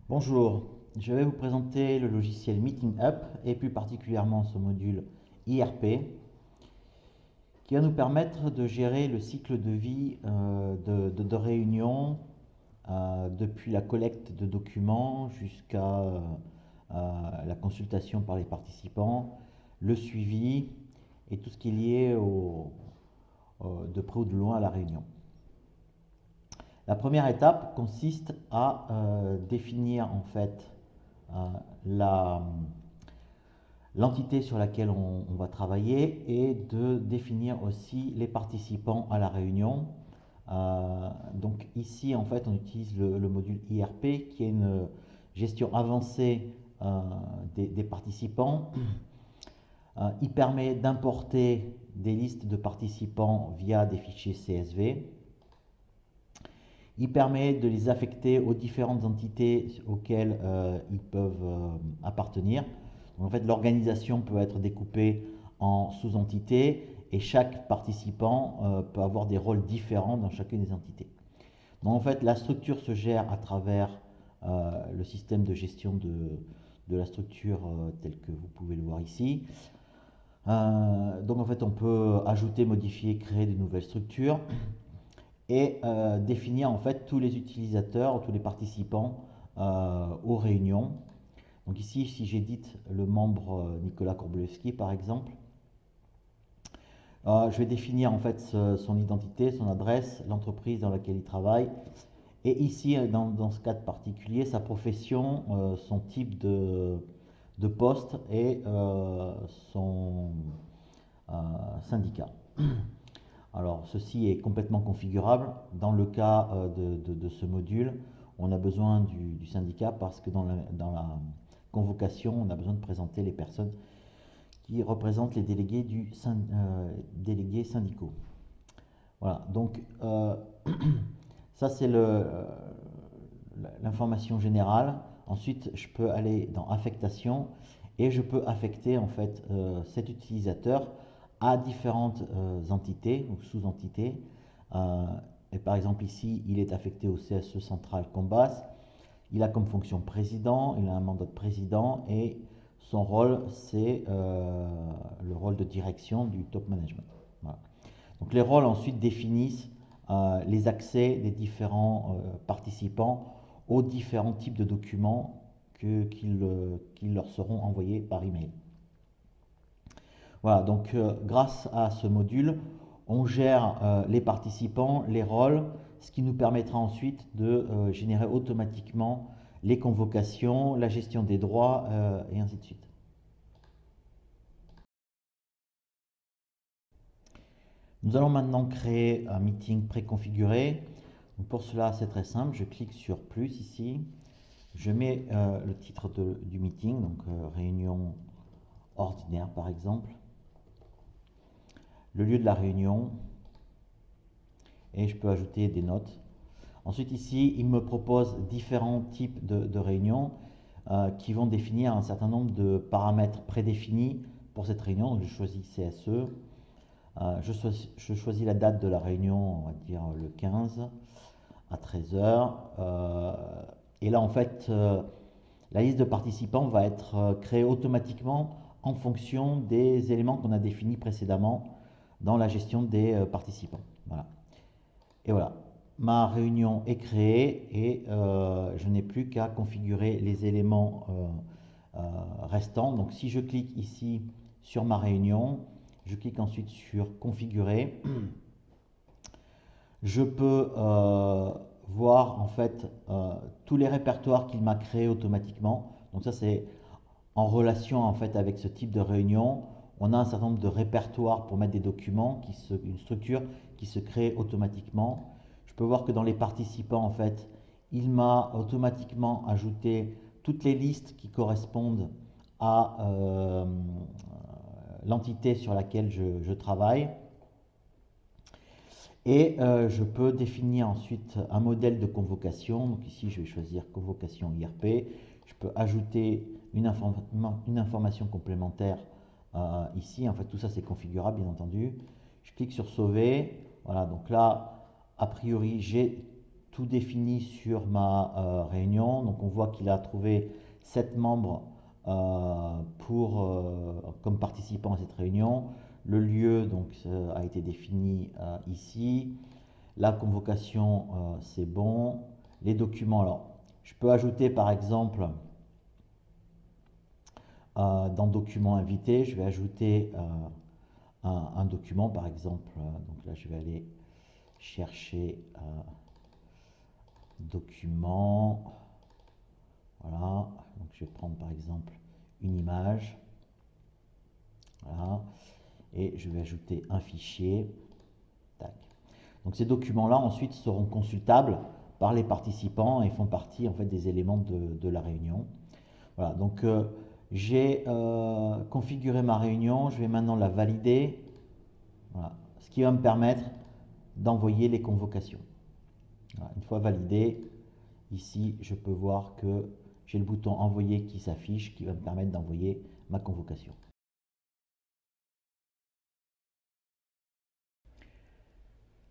Bonjour, je vais vous présenter le logiciel Meeting Up et plus particulièrement ce module IRP qui va nous permettre de gérer le cycle de vie de réunions depuis la collecte de documents jusqu'à la consultation par les participants, le suivi et tout ce qui est lié de près ou de loin à la réunion. La première étape consiste à définir en fait euh, l'entité sur laquelle on va travailler et de définir aussi les participants à la réunion. Donc ici en fait on utilise le module IRP qui est une gestion avancée des participants. Il permet d'importer des listes de participants via des fichiers CSV. Il permet de les affecter aux différentes entités auxquelles ils peuvent appartenir. Donc, en fait, l'organisation peut être découpée en sous-entités et chaque participant peut avoir des rôles différents dans chacune des entités. Donc, en fait, la structure se gère à travers le système de gestion de la structure tel que vous pouvez le voir ici. Donc, en fait, on peut ajouter, modifier, créer de nouvelles structures et définir en fait tous les utilisateurs, tous les participants aux réunions. Donc ici, si j'édite le membre Nicolas Korbolewski par exemple, je vais définir en fait son identité, son adresse, l'entreprise dans laquelle il travaille, et ici, dans ce cas particulier, sa profession, son type de poste et son syndicat. Alors, ceci est complètement configurable. Dans le cas de ce module, on a besoin du syndicat parce que dans la convocation, on a besoin de présenter les personnes qui représentent les délégués, délégués syndicaux. Voilà, donc ça c'est l'information générale. Ensuite, je peux aller dans affectation et je peux affecter en fait cet utilisateur à différentes entités ou sous-entités. Et par exemple ici, il est affecté au CSE central Combas. Il a comme fonction président, il a un mandat de président et son rôle, c'est le rôle de direction du top management. Voilà. Donc les rôles ensuite définissent les accès des différents participants aux différents types de documents qui leur seront envoyés par email. Voilà, donc grâce à ce module, on gère les participants, les rôles, ce qui nous permettra ensuite de générer automatiquement les convocations, la gestion des droits et ainsi de suite. Nous allons maintenant créer un meeting préconfiguré. Donc pour cela, c'est très simple. Je clique sur plus ici. Je mets le titre du meeting, donc réunion ordinaire par exemple. Le lieu de la réunion. Et je peux ajouter des notes. Ensuite ici, il me propose différents types de réunions qui vont définir un certain nombre de paramètres prédéfinis pour cette réunion. Donc je choisis CSE. Je choisis la date de la réunion, on va dire le 15 à 13 h. Et là, en fait, la liste de participants va être créée automatiquement en fonction des éléments qu'on a définis précédemment dans la gestion des participants. Voilà. Et voilà, ma réunion est créée et je n'ai plus qu'à configurer les éléments restants. Donc si je clique ici sur ma réunion, je clique ensuite sur configurer, je peux voir en fait tous les répertoires qu'il m'a créés automatiquement. Donc ça c'est en relation en fait avec ce type de réunion. On a un certain nombre de répertoires pour mettre des documents, une structure qui se crée automatiquement. Je peux voir que dans les participants en fait, il m'a automatiquement ajouté toutes les listes qui correspondent à l'entité sur laquelle je travaille. Et je peux définir ensuite un modèle de convocation. Donc ici, je vais choisir convocation IRP. Je peux ajouter une information complémentaire ici. En fait, tout ça, c'est configurable, bien entendu. Je clique sur sauver. Voilà, donc là, a priori, j'ai tout défini sur ma réunion. Donc on voit qu'il a trouvé 7 membres comme participants à cette réunion. Le lieu donc, a été défini ici. La convocation, c'est bon. Les documents, alors je peux ajouter par exemple dans document invité, je vais ajouter un document par exemple. Donc là, je vais aller chercher document. Voilà. Donc je vais prendre par exemple une image. Voilà. Et je vais ajouter un fichier. Tac. Donc ces documents-là ensuite seront consultables par les participants et font partie en fait des éléments de la réunion. Voilà, donc j'ai configuré ma réunion, je vais maintenant la valider, voilà, ce qui va me permettre d'envoyer les convocations. Voilà, une fois validé, ici je peux voir que j'ai le bouton envoyer qui s'affiche, qui va me permettre d'envoyer ma convocation.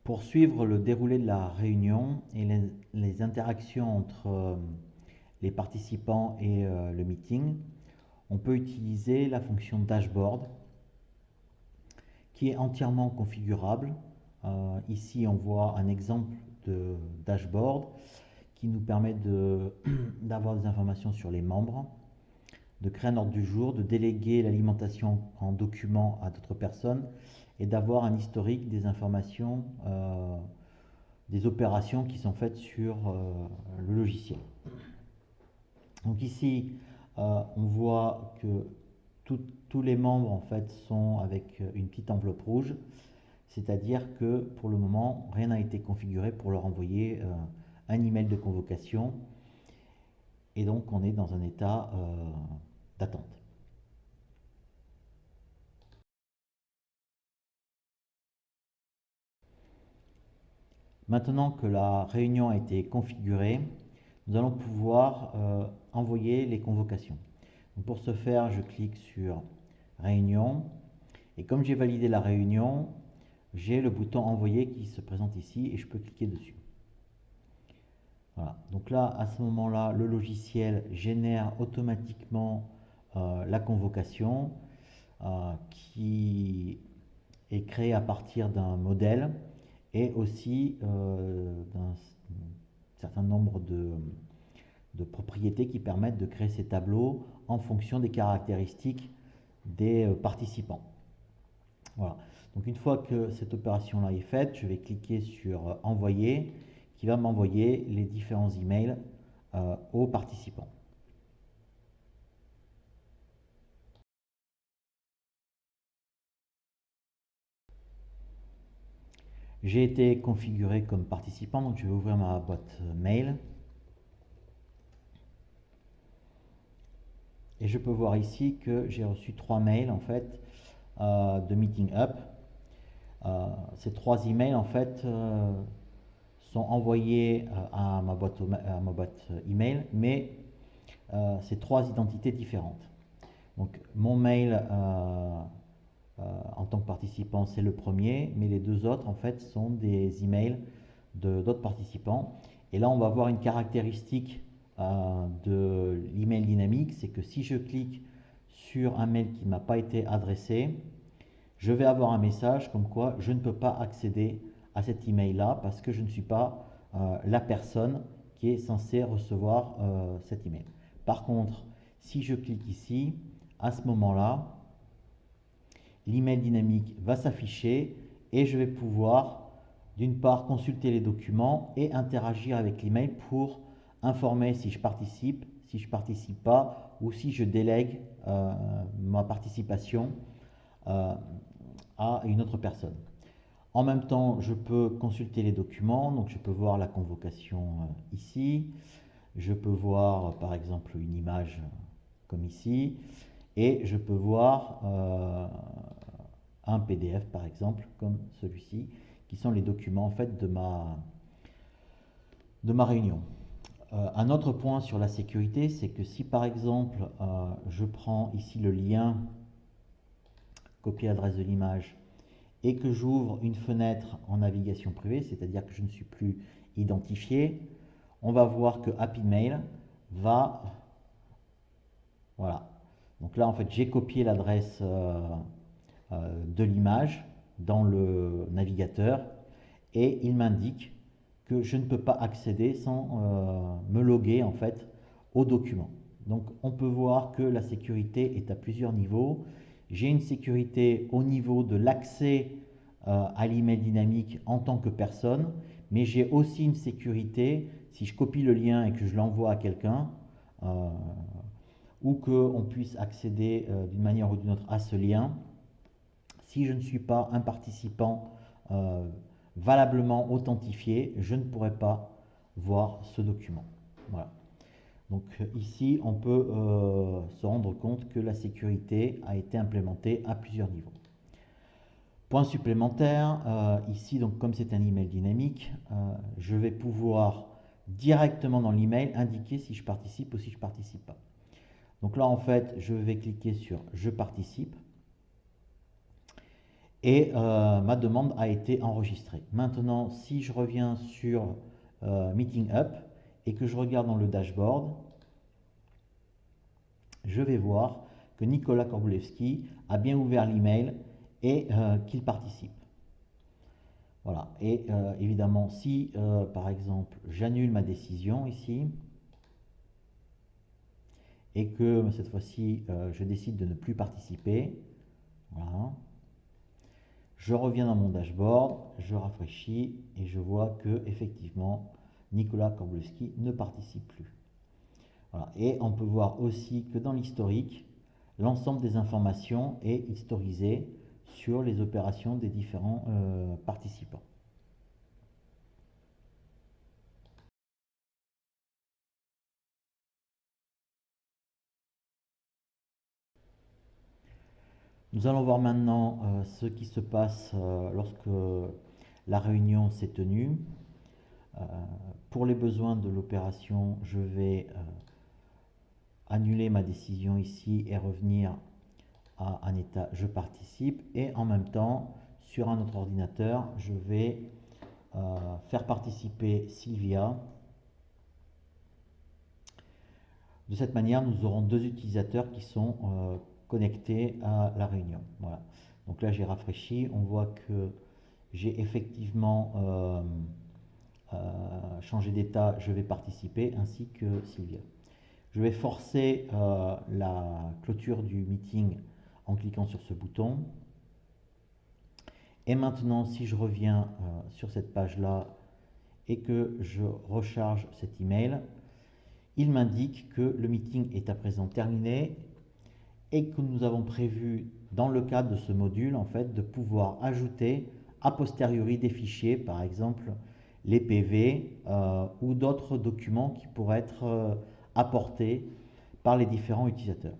Pour suivre le déroulé de la réunion et les interactions entre les participants et le meeting, on peut utiliser la fonction dashboard qui est entièrement configurable. Ici, on voit un exemple de dashboard qui nous permet d'avoir des informations sur les membres, de créer un ordre du jour, de déléguer l'alimentation en documents à d'autres personnes et d'avoir un historique des informations, des opérations qui sont faites sur le logiciel. Donc ici, on voit que tous les membres en fait sont avec une petite enveloppe rouge, c'est-à-dire que pour le moment, rien n'a été configuré pour leur envoyer un email de convocation et donc on est dans un état d'attente. Maintenant que la réunion a été configurée, nous allons pouvoir envoyer les convocations. Donc pour ce faire, je clique sur Réunion et comme j'ai validé la réunion, j'ai le bouton Envoyer qui se présente ici et je peux cliquer dessus. Voilà. Donc là, à ce moment-là, le logiciel génère automatiquement la convocation qui est créée à partir d'un modèle et aussi d'un certain nombre de propriétés qui permettent de créer ces tableaux en fonction des caractéristiques des participants. Voilà. Donc une fois que cette opération-là est faite, je vais cliquer sur Envoyer, qui va m'envoyer les différents emails aux participants. J'ai été configuré comme participant, donc je vais ouvrir ma boîte mail. Et je peux voir ici que j'ai reçu 3 mails en fait de Meeting Up. Ces 3 emails en fait sont envoyés à ma boîte email, mais c'est 3 identités différentes. Donc mon mail en tant que participant, c'est le premier, mais les 2 autres en fait sont des emails d'autres participants. Et là, on va voir une caractéristique de l'email dynamique, c'est que si je clique sur un mail qui ne m'a pas été adressé, je vais avoir un message comme quoi je ne peux pas accéder à cet email là parce que je ne suis pas la personne qui est censée recevoir cet email. Par contre, si je clique ici, à ce moment-là, l'email dynamique va s'afficher et je vais pouvoir d'une part consulter les documents et interagir avec l'email pour informer si je participe pas ou si je délègue ma participation à une autre personne. En même temps, je peux consulter les documents, donc je peux voir la convocation ici, je peux voir par exemple une image comme ici, et je peux voir un PDF par exemple comme celui-ci, qui sont les documents en fait de ma réunion. Un autre point sur la sécurité, c'est que si par exemple je prends ici le lien, copier l'adresse de l'image, et que j'ouvre une fenêtre en navigation privée, c'est-à-dire que je ne suis plus identifié, on va voir que Happy Mail va, voilà. Donc là, en fait, j'ai copié l'adresse de l'image dans le navigateur et il m'indique que je ne peux pas accéder sans me loguer en fait au document. Donc on peut voir que la sécurité est à plusieurs niveaux. J'ai une sécurité au niveau de l'accès à l'email dynamique en tant que personne, mais j'ai aussi une sécurité si je copie le lien et que je l'envoie à quelqu'un, ou qu'on puisse accéder d'une manière ou d'une autre à ce lien. Si je ne suis pas un participant valablement authentifié, je ne pourrai pas voir ce document. Voilà. Donc ici, on peut se rendre compte que la sécurité a été implémentée à plusieurs niveaux. Point supplémentaire, ici, donc, comme c'est un email dynamique, je vais pouvoir directement dans l'email indiquer si je participe ou si je ne participe pas. Donc là, en fait, je vais cliquer sur « Je participe » et ma demande a été enregistrée. Maintenant, si je reviens sur Meeting Up et que je regarde dans le dashboard, je vais voir que Nicolas Korbulewski a bien ouvert l'email et qu'il participe. Voilà. Et évidemment, si par exemple j'annule ma décision ici et que cette fois-ci je décide de ne plus participer, voilà, je reviens dans mon dashboard, je rafraîchis et je vois que effectivement Nicolas Korbulewski ne participe plus. Voilà. Et on peut voir aussi que dans l'historique, l'ensemble des informations est historisé sur les opérations des différents participants. Nous allons voir maintenant ce qui se passe lorsque la réunion s'est tenue. Pour les besoins de l'opération, je vais annuler ma décision ici et revenir à un état je participe, et en même temps sur un autre ordinateur je vais faire participer Sylvia. De cette manière, nous aurons deux utilisateurs qui sont connectés à la réunion. Voilà. Donc là, j'ai rafraîchi. On voit que j'ai effectivement changé d'état. Je vais participer, ainsi que Sylvia. Je vais forcer la clôture du meeting en cliquant sur ce bouton. Et maintenant, si je reviens sur cette page-là et que je recharge cet email, il m'indique que le meeting est à présent terminé et que nous avons prévu, dans le cadre de ce module, en fait, de pouvoir ajouter a posteriori des fichiers, par exemple les PV ou d'autres documents qui pourraient être apportés par les différents utilisateurs.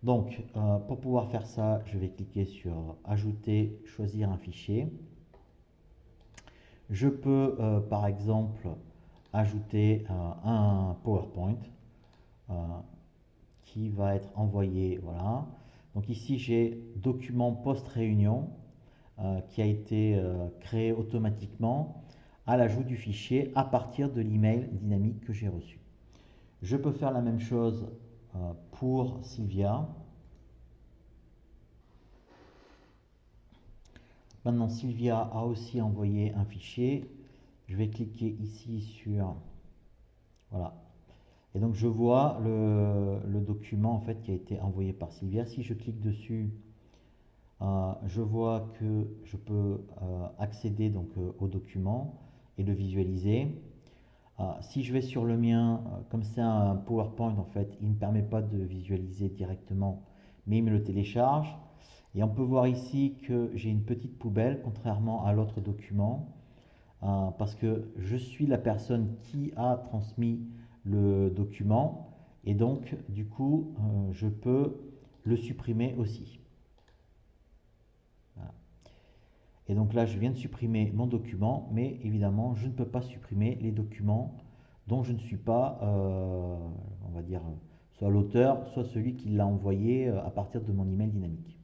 Donc, pour pouvoir faire ça, je vais cliquer sur ajouter, choisir un fichier. Je peux, par exemple, ajouter un PowerPoint qui va être envoyé. Voilà. Donc ici, j'ai document post-réunion qui a été créé automatiquement à l'ajout du fichier à partir de l'email dynamique que j'ai reçu. Je peux faire la même chose pour Sylvia. Maintenant, Sylvia a aussi envoyé un fichier. Je vais cliquer ici sur... Voilà. Et donc, je vois le document en fait, qui a été envoyé par Sylvia. Si je clique dessus, je vois que je peux accéder donc, au document et le visualiser. Si je vais sur le mien, comme c'est un PowerPoint, en fait, il ne me permet pas de visualiser directement, mais il me le télécharge. Et on peut voir ici que j'ai une petite poubelle, contrairement à l'autre document, parce que je suis la personne qui a transmis le document, et donc, du coup, je peux le supprimer aussi. Voilà. Et donc là, je viens de supprimer mon document, mais évidemment, je ne peux pas supprimer les documents dont je ne suis pas, on va dire, soit l'auteur, soit celui qui l'a envoyé à partir de mon email dynamique.